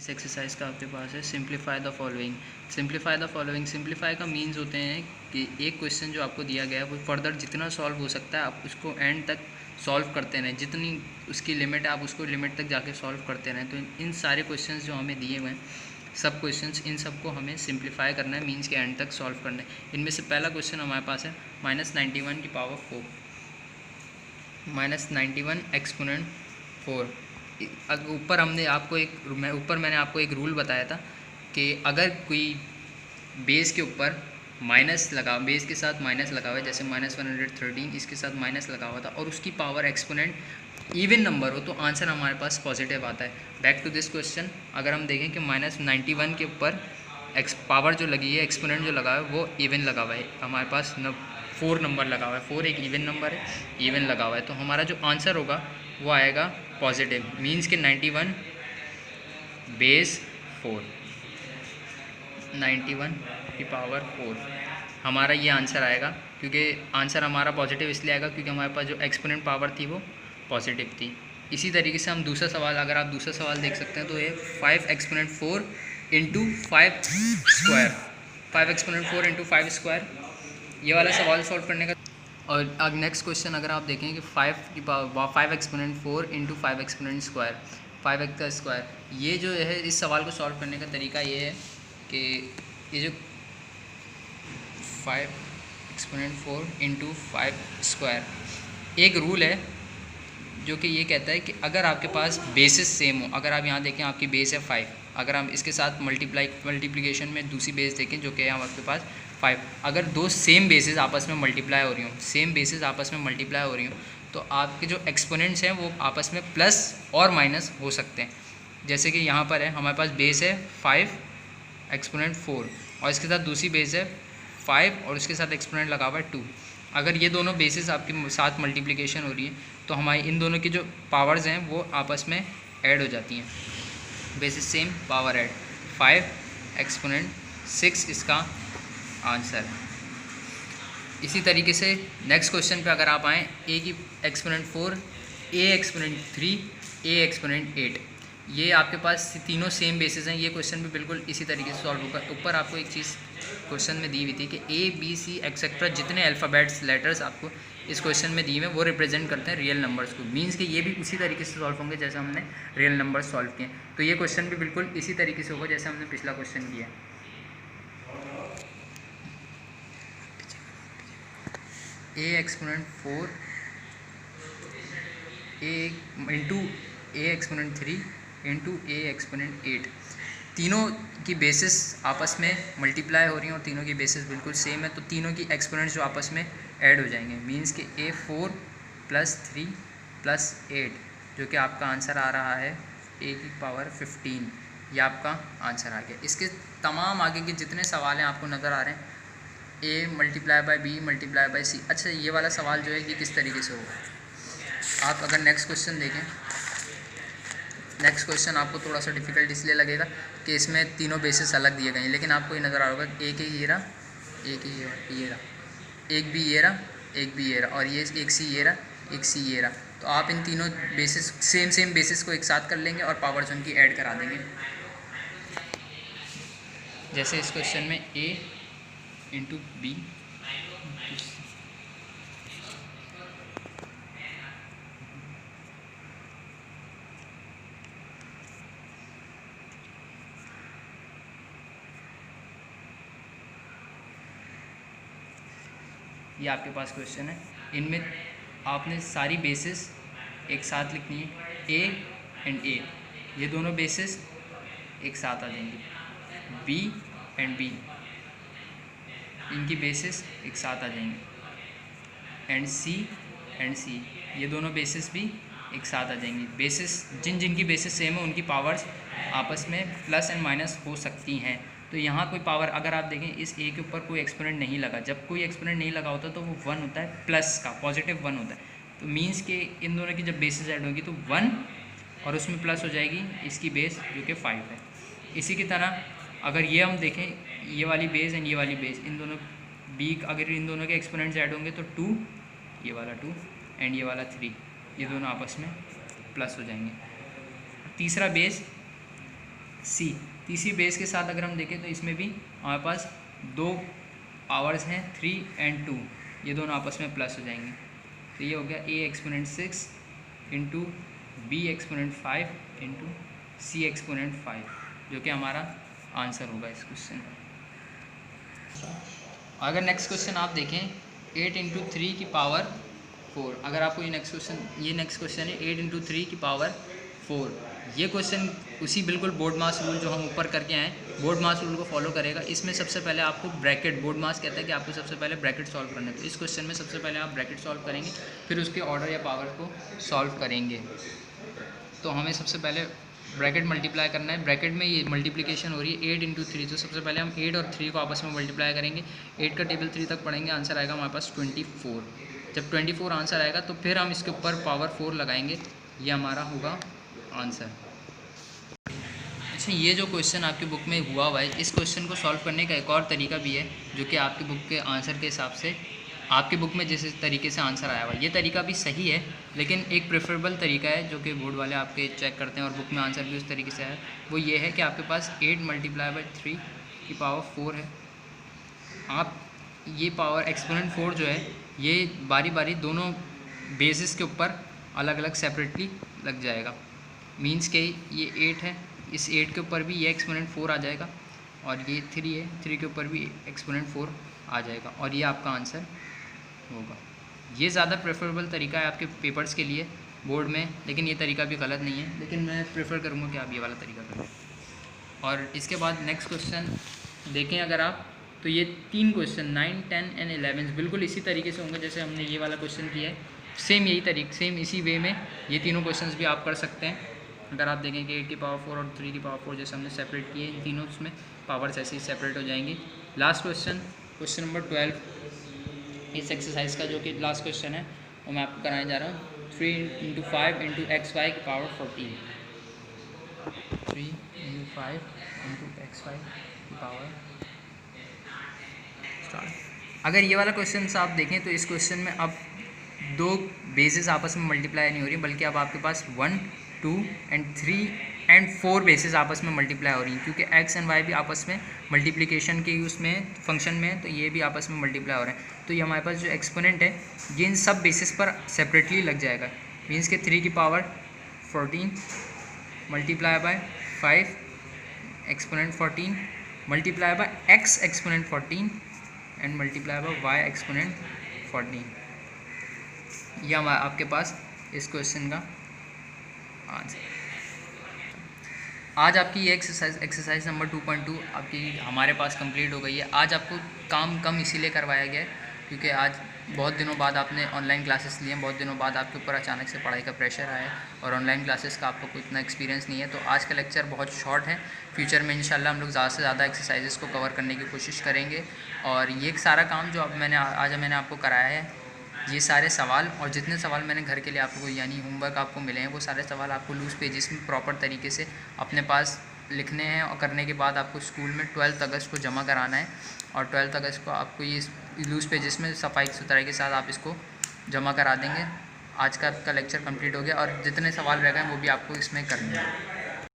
इस एक्सरसाइज का आपके पास है simplify the following. Simplify the following, simplify का मीन्स होते हैं कि एक क्वेश्चन जो आपको दिया गया है वो फर्दर जितना सॉल्व हो सकता है आप उसको एंड तक सॉल्व करते रहें, जितनी उसकी लिमिट है आप उसको लिमिट तक जाके सॉल्व करते रहें। तो इन सारे क्वेश्चंस जो हमें दिए हुए हैं, सब क्वेश्चंस, इन सबको हमें सिंप्लीफाई करना है, मीन्स के एंड तक सॉल्व करना है। इनमें से पहला क्वेश्चन हमारे पास है -91 की पावर 4, -91 एक्सपोनेंट 4। ऊपर मैंने आपको एक रूल बताया था कि अगर कोई बेस के ऊपर बेस के साथ माइनस लगा हुआ है, जैसे -113 इसके साथ माइनस लगा हुआ था और उसकी पावर एक्सपोनेंट इवन नंबर हो, तो आंसर हमारे पास पॉजिटिव आता है। बैक टू दिस क्वेश्चन, अगर हम देखें कि -91 के ऊपर पावर जो लगी है, एक्सपोनेंट जो लगा है वो इवन लगा हुआ है, हमारे पास 4 नंबर लगा हुआ है, 4 एक इवन नंबर है, इवन लगा हुआ है, तो हमारा जो आंसर होगा वो आएगा पॉजिटिव, मीन्स के 91 बेस 4, 91 की पावर 4 हमारा ये आंसर आएगा। क्योंकि आंसर हमारा पॉजिटिव इसलिए आएगा क्योंकि हमारे पास जो एक्सपोनेंट पावर थी वो पॉजिटिव थी। इसी तरीके से हम दूसरा सवाल, अगर आप दूसरा सवाल देख सकते हैं तो ये 5 exponent 4 into 5 square, 5 exponent 4 into 5 square, ये वाला सवाल सॉल्व करने का। और अब नेक्स्ट क्वेश्चन अगर आप देखें कि 5 exponent 4 into 5 exponent square, 5x का स्क्वायर, ये जो है इस सवाल को सॉल्व करने का तरीका ये है कि ये जो 5 एक्सपोनेंट 4 इंटू 5 स्क्वायर, एक रूल है जो कि ये कहता है कि अगर आपके पास बेसिस सेम हो, अगर आप यहाँ देखें आपकी बेस है 5, अगर हम इसके साथ मल्टीप्लिकेशन में दूसरी बेस देखें जो कि है आपके पास 5, अगर दो सेम बेसिस आपस में मल्टीप्लाई हो रही हो, सेम बेसिस आपस में मल्टीप्लाई हो रही हो, तो आपके जो एक्सपोनेंट्स हैं वो आपस में प्लस और माइनस हो सकते हैं। जैसे कि यहाँ पर है हमारे पास बेस है 5 एक्सपोनेंट 4 और इसके साथ दूसरी बेस है 5 और इसके साथ एक्सपोनेंट लगा हुआ है 2। अगर ये दोनों बेसिस आपके साथ मल्टीप्लिकेशन हो रही है तो हमारी इन दोनों की जो पावर्स हैं वो आपस में ऐड हो जाती हैं, basis same power add, 5 exponent 6 इसका आंसर। इसी तरीके से नेक्स्ट क्वेश्चन पे अगर आप आएँ, ए की एक्सपोनेंट 4, ए एक्सपोनेंट 3, ए एक्सपोनेंट 8, ये आपके पास तीनों सेम बेसिस हैं। ये क्वेश्चन भी बिल्कुल इसी तरीके से सॉल्व होगा। ऊपर आपको एक चीज़ क्वेश्चन में दी हुई थी कि ए बी सी एक्सेट्रा जितने अल्फ़ाबेट्स लेटर्स आपको इस क्वेश्चन में दी हुए हैं वो रिप्रेजेंट करते हैं रियल नंबर्स को, मीन्स कि ये भी उसी तरीके से सॉल्व होंगे जैसे हमने रियल नंबर्स सॉल्व किए। तो ये क्वेश्चन भी बिल्कुल इसी तरीके से होगा जैसे हमने पिछला क्वेश्चन किया। ए एक्सपोनेंट 4 ए इंटू ए एक्सपोनेंट 3 इंटू ए एक्सपोनेंट 8, तीनों की बेसिस आपस में मल्टीप्लाई हो रही हैं और तीनों की बेसिस बिल्कुल सेम है, तो तीनों की एक्सपोनेंट्स जो आपस में ऐड हो जाएंगे, मींस कि ए 4 + 3 + 8 जो कि आपका आंसर आ रहा है ए की पावर 15, ये आपका आंसर आ गया। इसके तमाम आगे के जितने सवाल हैं आपको नज़र आ रहे हैं, A multiply by B multiply by C. अच्छा, ये वाला सवाल जो है ये किस तरीके से होगा, आप अगर नेक्स्ट क्वेश्चन देखें, नेक्स्ट क्वेश्चन आपको थोड़ा सा डिफिकल्ट इसलिए लगेगा कि इसमें तीनों बेसिस अलग दिए गए हैं, लेकिन आपको ये नज़र आ होगा एक ये रहा, एक ये रहा, एक भी ये रहा, एक भी ये रहा, और ये एक सी ये रहा, एक सी ये रहा। तो आप इन तीनों बेसिस सेम बेसिस को एक साथ कर लेंगे और पावर्स उनकी ऐड करा देंगे। जैसे इस क्वेश्चन में ए इंटू बी, ये आपके पास क्वेश्चन है। इनमें आपने सारी बेसिस एक साथ लिखनी है, ए एंड ए, ये दोनों बेसिस एक साथ आ जाएंगी, बी एंड बी, इनकी बेसिस एक साथ आ जाएंगी, एंड सी एंड सी, ये दोनों बेसिस भी एक साथ आ जाएंगी। बेसिस जिनकी बेसिस सेम है उनकी पावर्स आपस में प्लस एंड माइनस हो सकती हैं। तो यहाँ कोई पावर, अगर आप देखें इस ए के ऊपर कोई एक्सपोनेंट नहीं लगा, जब कोई एक्सपोनेंट नहीं लगा होता तो वो 1 होता है, प्लस का पॉजिटिव 1 होता है। तो मीन्स के इन दोनों की जब बेसिस ऐड होगी तो 1 और उसमें प्लस हो जाएगी इसकी बेस जो कि 5 है। इसी की तरह अगर ये हम देखें, ये वाली बेस एंड ये वाली बेस, इन दोनों बी, अगर इन दोनों के एक्सपोनेंट्स ऐड होंगे तो 2, ये वाला 2 एंड ये वाला 3, ये दोनों आपस में प्लस हो जाएंगे। तीसरा बेस सी। तीसरी बेस के साथ अगर हम देखें तो इसमें भी हमारे पास दो पावर्स हैं 3 और 2, ये दोनों आपस में प्लस हो जाएंगे। तो ये हो गया a exponent 6 into b exponent 5 into c exponent 5, जो कि हमारा आंसर होगा इस क्वेश्चन का। अगर नेक्स्ट क्वेश्चन आप देखें 8 इंटू 3 की पावर 4, अगर आपको ये नेक्स्ट क्वेश्चन है 8 इंटू 3 की पावर 4। ये क्वेश्चन उसी बिल्कुल बोर्ड मास रूल जो हम ऊपर करके आए बोर्ड मास रूल को फॉलो करेगा। इसमें सबसे पहले आपको ब्रैकेट, बोर्ड मास कहता है कि आपको सबसे पहले ब्रैकेट सॉल्व करना है। तो इस क्वेश्चन में सबसे पहले आप ब्रैकेट सॉल्व करेंगे, फिर उसके ऑर्डर या पावर को सॉल्व करेंगे। तो हमें सबसे पहले ब्रैकेट मल्टीप्लाई करना है। ब्रैकेट में ये मल्टीप्लिकेशन हो रही है 8 इंटू 3, तो सबसे पहले हम 8 और 3 को आपस में मल्टीप्लाई करेंगे। 8 का टेबल 3 तक पढ़ेंगे, आंसर आएगा हमारे पास 24। जब 24 आंसर आएगा तो फिर हम इसके ऊपर पावर 4 लगाएंगे, ये हमारा होगा आंसर। अच्छा, ये जो क्वेश्चन आपकी बुक में हुआ है, इस क्वेश्चन को सॉल्व करने का एक और तरीका भी है, जो कि आपकी बुक के आंसर के हिसाब से आपकी बुक में जिस तरीके से आंसर आया हुआ है, ये तरीका भी सही है, लेकिन एक प्रेफरेबल तरीका है जो कि बोर्ड वाले आपके चेक करते हैं और बुक में आंसर भी उस तरीके से है। वो ये है कि आपके पास 8 मल्टीप्लाई बाई 3 की पावर 4 है। आप ये पावर एक्सपोनेंट 4 जो है ये बारी बारी दोनों बेसिस के ऊपर अलग अलग सेपरेटली लग जाएगा। मीन्स के ये 8 है, इस 8 के ऊपर भी ये एक्सपोनेंट 4 आ जाएगा, और ये 3 है, 3 के ऊपर भी एक्सपोनेंट 4 आ जाएगा, और ये आपका आंसर होगा। ये ज़्यादा प्रेफरेबल तरीका है आपके पेपर्स के लिए बोर्ड में, लेकिन ये तरीका भी गलत नहीं है, लेकिन मैं प्रेफर करूँगा कि आप ये वाला तरीका करें। और इसके बाद नेक्स्ट क्वेश्चन देखें अगर आप, तो ये 3 क्वेश्चन 9, 10 एंड 11 बिल्कुल इसी तरीके से होंगे जैसे हमने ये वाला क्वेश्चन किया है। सेम यही तरीके, सेम इसी वे में ये तीनों क्वेश्चंस भी आप कर सकते हैं। अगर आप देखें कि 8 की पावर 4 और 3 की पावर 4 जैसे हमने सेपरेट किए, इन तीनों उसमें पावर्स ऐसे ही सेपरेट हो जाएंगी। लास्ट क्वेश्चन नंबर 12 इस एक्सरसाइज का, जो कि लास्ट क्वेश्चन है, वो मैं आपको कराने जा रहा हूँ। 3 इंटू 5 इंटू XY की पावर 14, 3 इंटू 5 इंटू XY की पावर। अगर ये वाला क्वेश्चन आप देखें तो इस क्वेश्चन में अब दो बेसिस आपस में मल्टीप्लाई नहीं हो रही, बल्कि अब आपके पास 1, 2 एंड 3 एंड 4 बेसिस आपस में मल्टीप्लाई हो रही हैं, क्योंकि x एंड y भी आपस में मल्टीप्लिकेशन के उसमें फंक्शन में है, तो ये भी आपस में मल्टीप्लाई हो रहे हैं। तो ये हमारे पास जो एक्सपोनेंट है ये इन सब बेसिस पर सेपरेटली लग जाएगा। मीन्स के 3 की power 14 multiply by 5 exponent 14 multiply by x exponent 14 and multiply by y exponent 14। यह हमारा आपके पास इस क्वेश्चन का आंसर। आज आपकी ये एक्सरसाइज नंबर 2.2 आपकी हमारे पास कंप्लीट हो गई है। आज आपको काम कम इसीलिए करवाया गया है क्योंकि आज बहुत दिनों बाद आपने ऑनलाइन क्लासेस लिए हैं, बहुत दिनों बाद आपके ऊपर अचानक से पढ़ाई का प्रेशर आया है और ऑनलाइन क्लासेस का आपको कोई इतना एक्सपीरियंस नहीं है। तो आज का लेक्चर बहुत शॉर्ट है। फ्यूचर में इंशाल्लाह हम लोग ज़्यादा से ज़्यादा एक्सरसाइजेस को कवर करने की कोशिश करेंगे। और ये सारा काम जो अब मैंने आपको कराया है, ये सारे सवाल और जितने सवाल मैंने घर के लिए आपको यानी होमवर्क आपको मिले हैं, वो सारे सवाल आपको लूज़ पेजेस में प्रॉपर तरीके से अपने पास लिखने हैं। और करने के बाद आपको स्कूल में 12 अगस्त को जमा कराना है और 12 अगस्त को आपको ये लूज़ पेजेस में सफाई सुथराई के साथ आप इसको जमा करा देंगे। आज का आपका लेक्चर कंप्लीट हो गया और जितने सवाल रह गए वो भी आपको इसमें करने हैं।